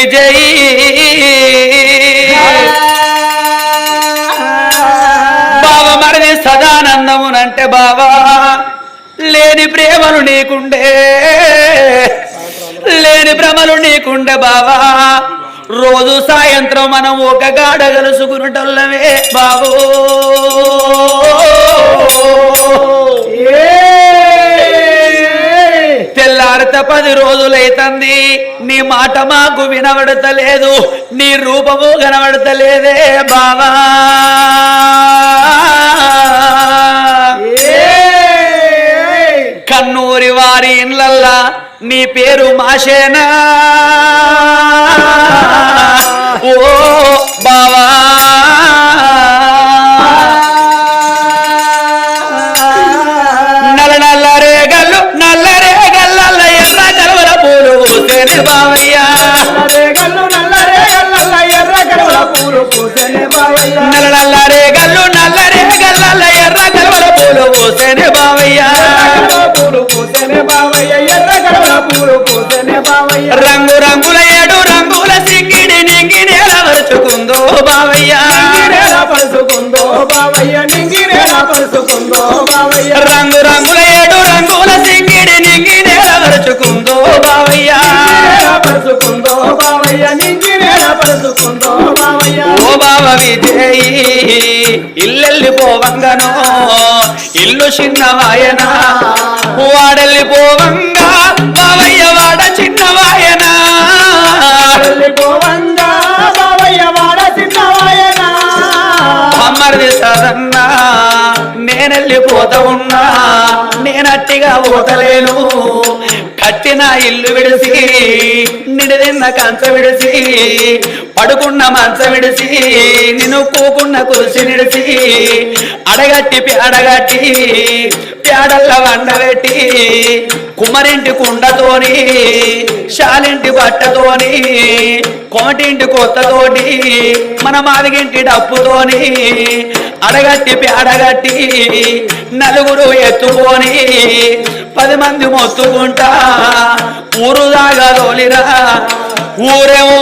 విజయీ బావ మరిది సదానందమునంటే బావా లేని ప్రేమలు నీకుండే లేని భ్రమలు నీకుండే బావా రోజు సాయంత్రం మనం ఒక గాడ కలుసుకున్నటోళ్ళమే బాబు తెల్లారిత 10 రోజులైతుంది నీ మాట మాకు వినబడతలేదు నీ రూపము కనబడతలేదే బావా కన్నూరి వారి ఇళ్ళల్లా నీ పేరు మాషేనా ఓ బావా బావయ్యా నల్లరే గల్లు నల్లరే గల్ల ఎర్ర కలవల పూలు పూసేనే బావయ్యా రంగు రంగుల 7 రంగుల సింగిడి నింగినేల వరుచుకుందో బావయ్యా రంగు రంగుల 7 రంగుల సింగిడి నింగినేల వరుచుకుందో బావయ్యా ఓ బావ విజయీ ఇల్లెళ్ళిపోవంగనో ఇల్లు చిన్నవాయనా వాడెళ్ళిపోవంగా బావయ్య వాడ చిన్నవాయనా అమ్మరిది సదన్నా నేనెళ్ళిపోతా ఉన్నా నేనట్టిగా పోతలేను కట్టిన ఇల్లు విడిసి నిడిదిన్న కంచ విడిసి పడుకున్న మంచ విడిసి నిన్ను కూకున్న కురిసి నిడిసి అడగట్టి పేడగట్టి పేడల్ల వండబెట్టి కుమ్మరింటి కుండతోని శాలింటి బట్టతోని కోటింటి కొత్తతోటి మన మాదిగింటి డప్పుతోని అడగట్టి పేడగట్టి నలుగురు ఎత్తుకొని 10 మంది మొత్తుకుంటా ఊరు దాగా తోలిరా ఊరేమో